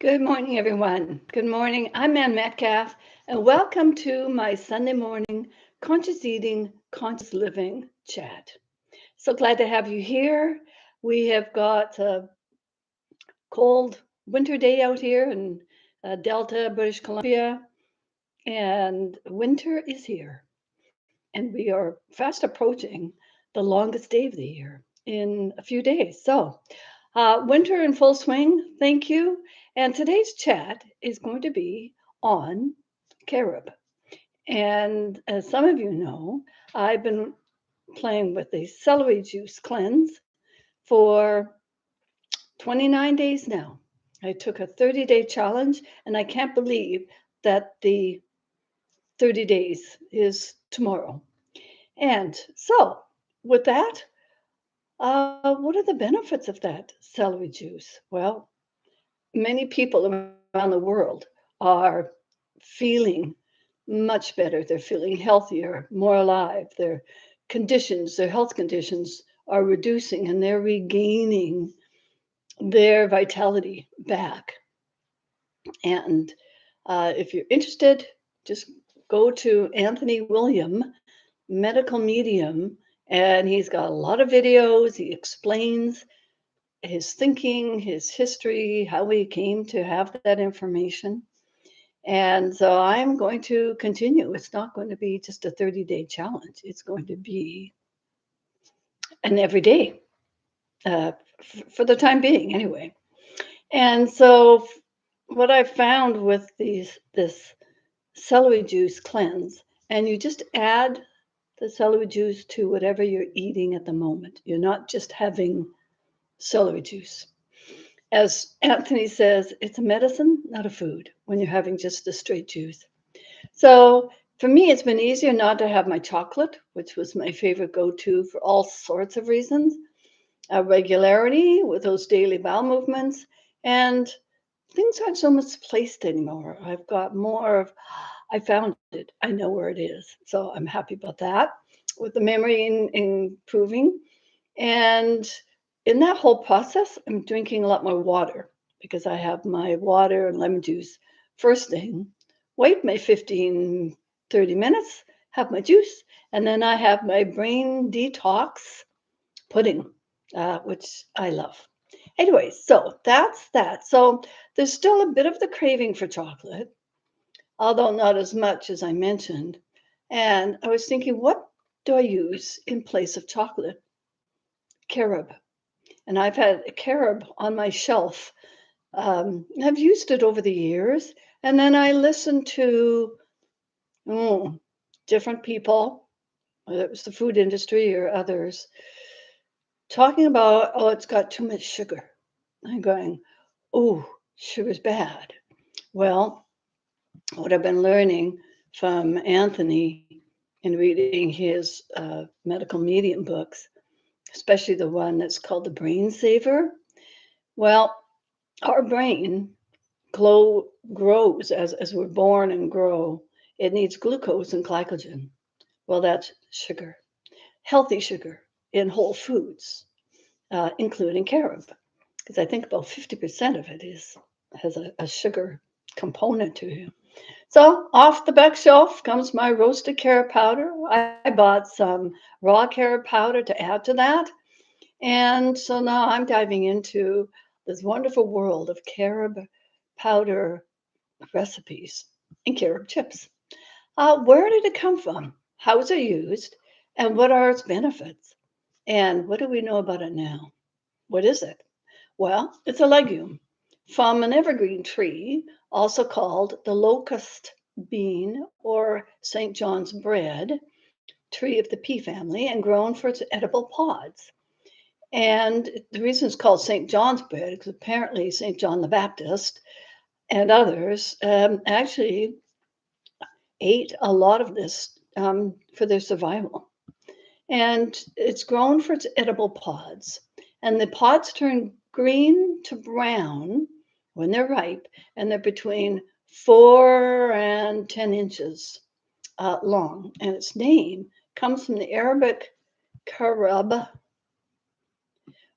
Good morning, everyone. Good morning. I'm Ann Metcalf, and welcome to my Sunday morning conscious eating, conscious living chat. So glad to have you here. We have got a cold winter day out here in Delta, British Columbia, and winter is here. And we are fast approaching the longest day of the year in a few days. Winter in full swing. Thank you. And today's chat is going to be on carob. And as some of you know, I've been playing with the celery juice cleanse for 29 days now. I took a 30-day challenge, and I can't believe that the 30 days is tomorrow. And so, with that, what are the benefits of that celery juice? Well, many people around the world are feeling much better. They're feeling healthier, more alive. Their health conditions are reducing and they're regaining their vitality back. And if you're interested, just go to Anthony William, medical medium, and he's got a lot of videos. He explains his thinking, his history, how he came to have that information. And so I'm going to continue. It's not going to be just a 30-day challenge. It's going to be an everyday for the time being, anyway. And so what I found with this celery juice cleanse, and you just add the celery juice to whatever you're eating at the moment. You're not just having celery juice. As Anthony says, it's a medicine, not a food, when you're having just the straight juice. So for me, it's been easier not to have my chocolate, which was my favorite go-to for all sorts of reasons. Regularity with those daily bowel movements, and things aren't so misplaced anymore. I've got more of, I found it, I know where it is. So I'm happy about that with the memory improving. And in that whole process, I'm drinking a lot more water because I have my water and lemon juice first thing, wait my 15, 30 minutes, have my juice, and then I have my brain detox pudding, which I love. Anyway, so that's that. So there's still a bit of the craving for chocolate, although not as much as I mentioned. And I was thinking, what do I use in place of chocolate? Carob. And I've had a carob on my shelf. I've used it over the years. And then I listened to oh, different people, whether it was the food industry or others, talking about, oh, it's got too much sugar. I'm going, oh, sugar's bad. Well, what I've been learning from Anthony in reading his medical medium books, especially the one that's called The Brain Saver. Well, our brain grows as we're born and grow. It needs glucose and glycogen. Well, that's sugar, healthy sugar in whole foods, including carob, because I think about 50% of it has a sugar component to it. So off the back shelf comes my roasted carob powder. I bought some raw carob powder to add to that. And so now I'm diving into this wonderful world of carob powder recipes and carob chips. Where did it come from? How is it used? And what are its benefits? And what do we know about it now? What is it? Well, it's a legume from an evergreen tree, also called the locust bean or St. John's bread, tree of the pea family, and grown for its edible pods. And the reason it's called St. John's bread is apparently St. John the Baptist and others actually ate a lot of this for their survival. And it's grown for its edible pods. And the pods turn green to brown when they're ripe, and they're between 4 and 10 inches long. And its name comes from the Arabic Carob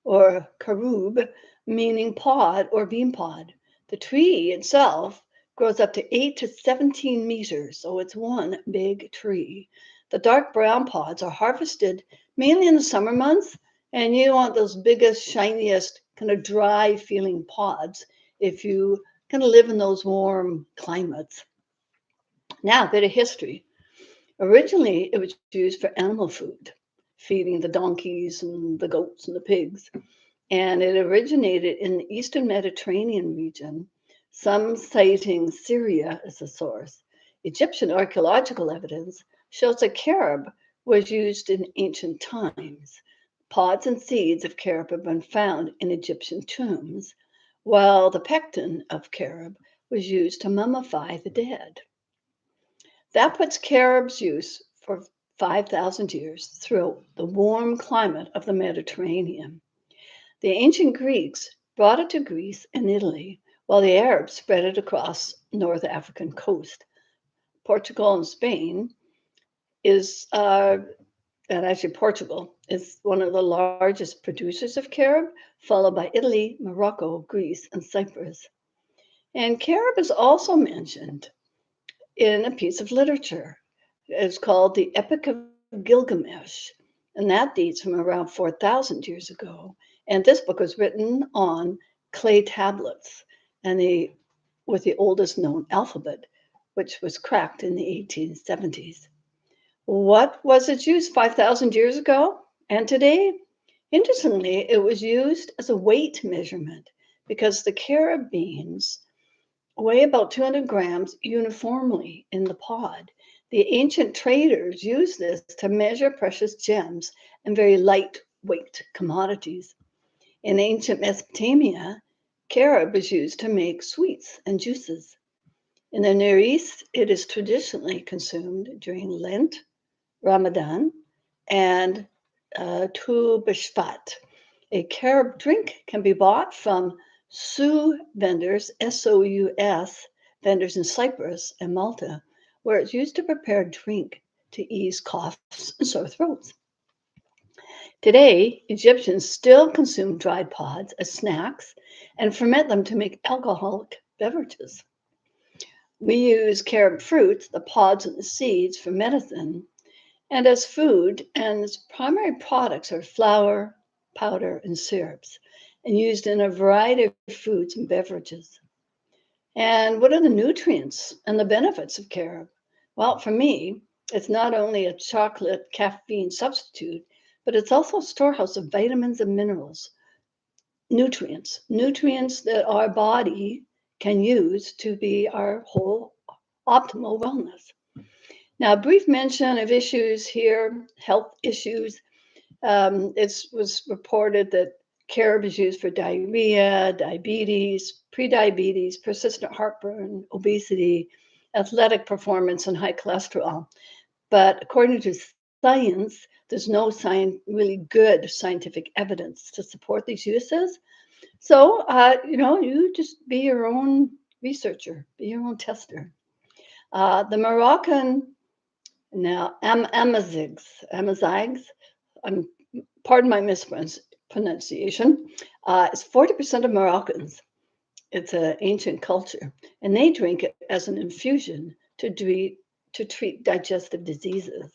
or Carob, meaning pod or bean pod. The tree itself grows up to 8 to 17 meters, so it's one big tree. The dark brown pods are harvested mainly in the summer months, and you want those biggest, shiniest, kind of dry feeling pods if you kind of live in those warm climates. Now, a bit of history. Originally, it was used for animal food, feeding the donkeys and the goats and the pigs. And it originated in the Eastern Mediterranean region, some citing Syria as a source. Egyptian archaeological evidence shows that carob was used in ancient times. Pods and seeds of carob have been found in Egyptian tombs, while the pectin of carob was used to mummify the dead. That puts carob's use for 5,000 years through the warm climate of the Mediterranean. The ancient Greeks brought it to Greece and Italy, while the Arabs spread it across North African coast. Portugal and Spain and actually Portugal is one of the largest producers of carob, followed by Italy, Morocco, Greece, and Cyprus. And carob is also mentioned in a piece of literature. It's called the Epic of Gilgamesh, and that dates from around 4,000 years ago. And this book was written on clay tablets and with the oldest known alphabet, which was cracked in the 1870s. What was its use 5,000 years ago and today? Interestingly, it was used as a weight measurement because the carob beans weigh about 200 grams uniformly in the pod. The ancient traders used this to measure precious gems and very lightweight commodities. In ancient Mesopotamia, carob is used to make sweets and juices. In the Near East, it is traditionally consumed during Lent, Ramadan, and Tu B'Shvat. A carob drink can be bought from vendors, SOUS, vendors in Cyprus and Malta, where it's used to prepare drink to ease coughs and sore throats. Today, Egyptians still consume dried pods as snacks and ferment them to make alcoholic beverages. We use carob fruits, the pods and the seeds, for medicine and as food, and its primary products are flour, powder, and syrups, and used in a variety of foods and beverages. And what are the nutrients and the benefits of carob? Well, for me, it's not only a chocolate caffeine substitute, but it's also a storehouse of vitamins and minerals, nutrients that our body can use to be our whole optimal wellness. Now, a brief mention of issues here, health issues. It was reported that carob is used for diarrhea, diabetes, prediabetes, persistent heartburn, obesity, athletic performance, and high cholesterol. But according to science, there's no really good scientific evidence to support these uses. So, you just be your own researcher, be your own tester. The Moroccan now Amazighs, pardon my mispronunciation, is 40% of Moroccans. It's an ancient culture, and they drink it as an infusion to treat digestive diseases.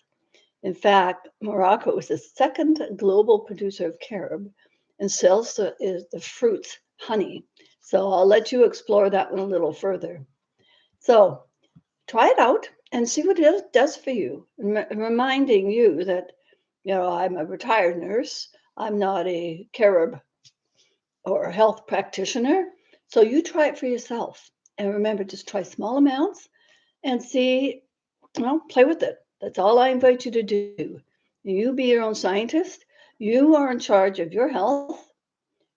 In fact, Morocco is the second global producer of carob and sells the fruit's honey. So I'll let you explore that one a little further. So try it out and see what it does for you. Reminding you that, I'm a retired nurse. I'm not a carob or a health practitioner. So you try it for yourself. And remember, just try small amounts and see, play with it. That's all I invite you to do. You be your own scientist. You are in charge of your health.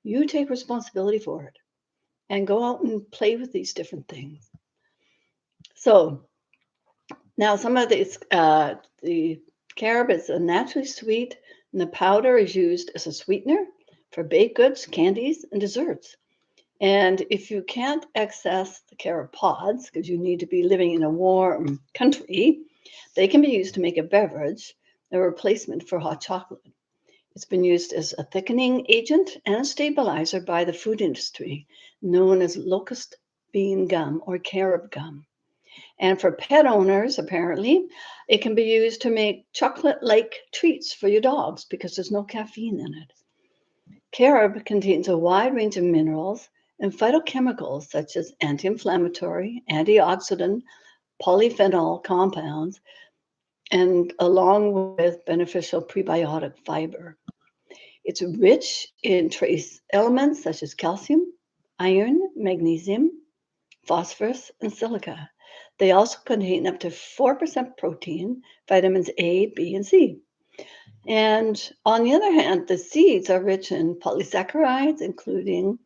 You take responsibility for it and go out and play with these different things. So now some of these, the carob is a naturally sweet, and the powder is used as a sweetener for baked goods, candies, and desserts. And if you can't access the carob pods because you need to be living in a warm country, they can be used to make a beverage, a replacement for hot chocolate. It's been used as a thickening agent and a stabilizer by the food industry, known as locust bean gum or carob gum. And for pet owners, apparently, it can be used to make chocolate-like treats for your dogs because there's no caffeine in it. Carob contains a wide range of minerals and phytochemicals such as anti-inflammatory, antioxidant, polyphenol compounds, and along with beneficial prebiotic fiber. It's rich in trace elements such as calcium, iron, magnesium, phosphorus, and silica. They also contain up to 4% protein, vitamins A, B, and C. And on the other hand, the seeds are rich in polysaccharides, including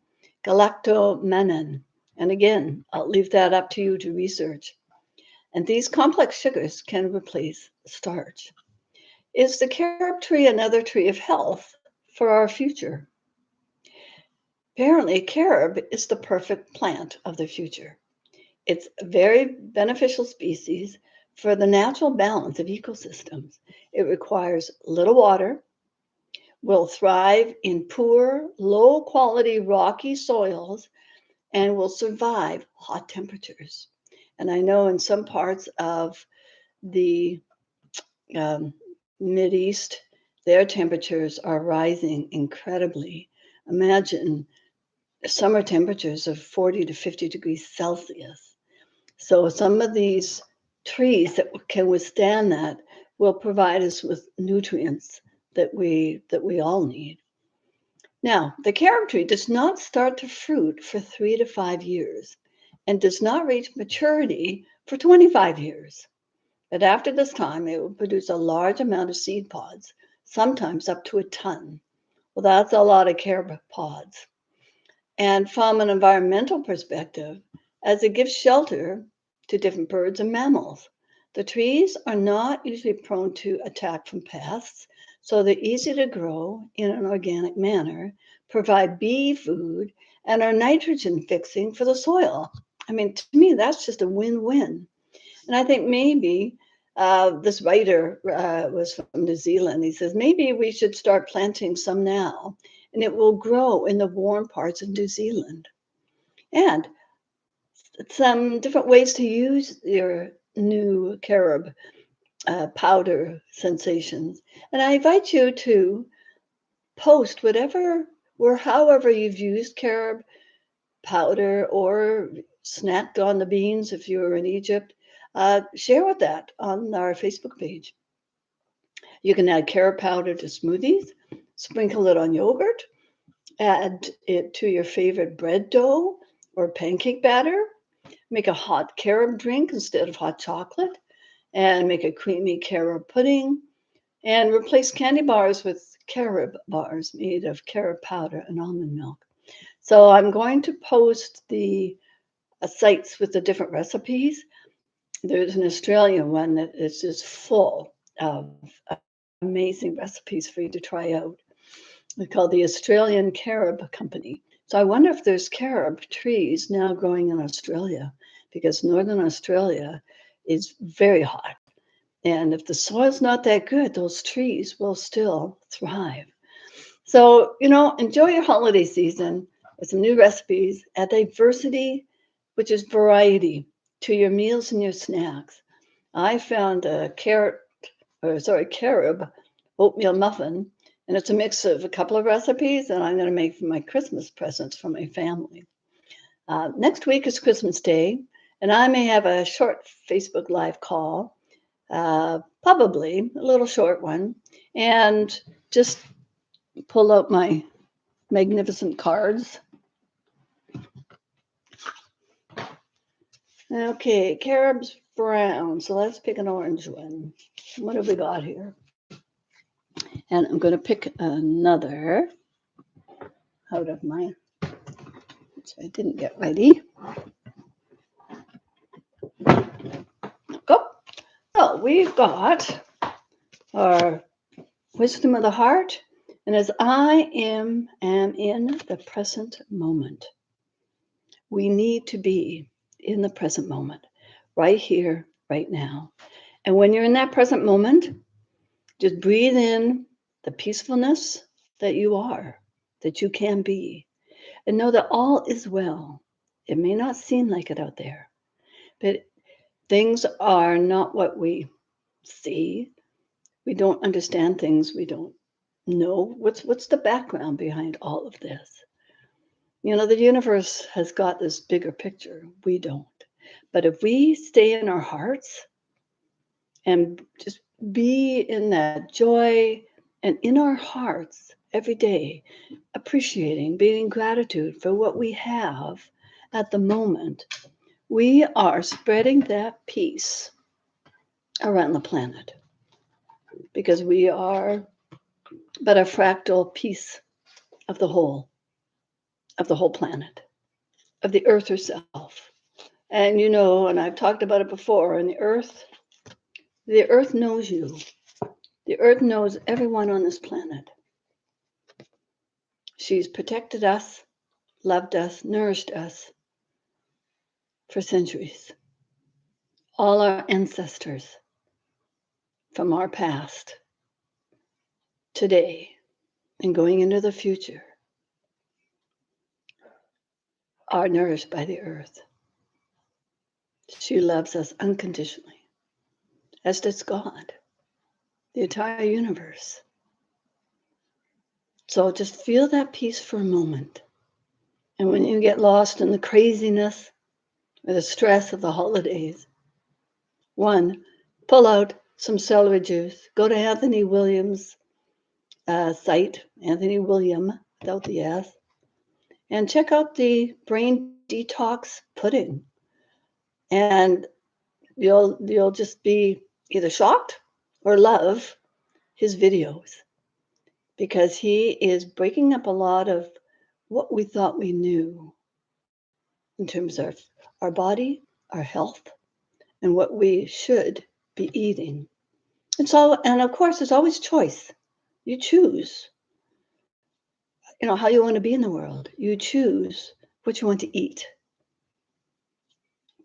galactomannan. And again, I'll leave that up to you to research. And these complex sugars can replace starch. Is the carob tree another tree of health for our future? Apparently, carob is the perfect plant of the future. It's a very beneficial species for the natural balance of ecosystems. It requires little water, will thrive in poor, low-quality rocky soils, and will survive hot temperatures. And I know in some parts of the um, Mideast, their temperatures are rising incredibly. Imagine summer temperatures of 40 to 50 degrees Celsius. So some of these trees that can withstand that will provide us with nutrients that we all need. Now, the carob tree does not start to fruit for 3 to 5 years and does not reach maturity for 25 years. But after this time, it will produce a large amount of seed pods, sometimes up to a ton. Well, that's a lot of carob pods. And from an environmental perspective, as it gives shelter to different birds and mammals, the trees are not usually prone to attack from pests, so they're easy to grow in an organic manner, provide bee food, and are nitrogen fixing for the soil. I mean, to me, that's just a win-win. And I think maybe this writer was from New Zealand. He says, maybe we should start planting some now, and it will grow in the warm parts of New Zealand. And some different ways to use your new carob powder sensations. And I invite you to post whatever or however you've used carob powder or snacked on the beans if you were in Egypt. Share with that on our Facebook page. You can add carob powder to smoothies, sprinkle it on yogurt, add it to your favorite bread dough or pancake batter, make a hot carob drink instead of hot chocolate, and make a creamy carob pudding, and replace candy bars with carob bars made of carob powder and almond milk. So I'm going to post the sites with the different recipes. There's an Australian one that is just full of amazing recipes for you to try out. It's called the Australian Carob Company. So I wonder if there's carob trees now growing in Australia, because northern Australia is very hot. And if the soil's not that good, those trees will still thrive. So, enjoy your holiday season with some new recipes. Add diversity, which is variety, to your meals and your snacks. I found a carob oatmeal muffin, and it's a mix of a couple of recipes that I'm going to make for my Christmas presents for my family. Next week is Christmas Day, and I may have a short Facebook Live call, probably a little short one, and just pull out my magnificent cards. Okay, carob's brown, so let's pick an orange one. What have we got here? And I'm going to pick another out of mine, which I didn't get ready. Go. So we've got our wisdom of the heart, and as I am in the present moment, we need to be in the present moment, right here, right now. And when you're in that present moment, just breathe in the peacefulness that you are, that you can be, and know that all is well It may not seem like it out there, but things are not what we see. We don't understand things we don't know. What's the background behind all of this? The universe has got this bigger picture. We don't. But if we stay in our hearts and just be in that joy and in our hearts every day, appreciating, being in gratitude for what we have at the moment, we are spreading that peace around the planet because we are but a fractal piece of the whole planet, of the earth herself. And and I've talked about it before, and the earth knows you. The earth knows everyone on this planet. She's protected us, loved us, nourished us for centuries. All our ancestors from our past, today, and going into the future are nourished by the earth. She loves us unconditionally, as does God, the entire universe. So just feel that peace for a moment. And when you get lost in the craziness or the stress of the holidays, one, pull out some celery juice. Go to Anthony Williams' site, Anthony William, without the S, and check out the brain detox pudding. And you'll just be either shocked or love his videos, because he is breaking up a lot of what we thought we knew in terms of our body, our health, and what we should be eating. And of course, there's always choice. You choose, how you want to be in the world. You choose what you want to eat.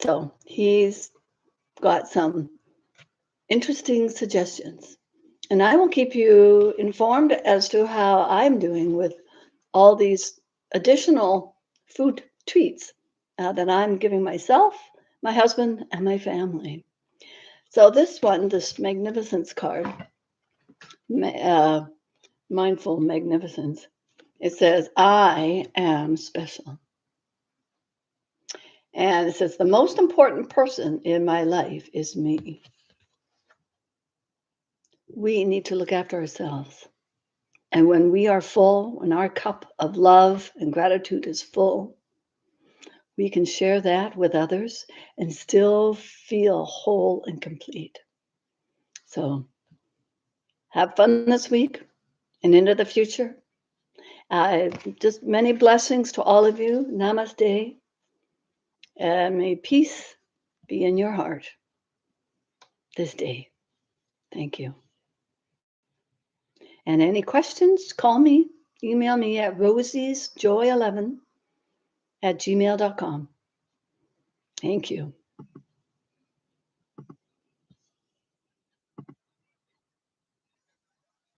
So he's got some interesting suggestions. And I will keep you informed as to how I'm doing with all these additional food treats that I'm giving myself, my husband, and my family. So this magnificence card, Mindful Magnificence, it says, I am special. And it says, the most important person in my life is me. We need to look after ourselves. And when we are full, when our cup of love and gratitude is full, we can share that with others and still feel whole and complete. So have fun this week and into the future. Just many blessings to all of you. Namaste. And may peace be in your heart this day. Thank you. And any questions, call me, email me at rosiesjoy11@gmail.com. Thank you.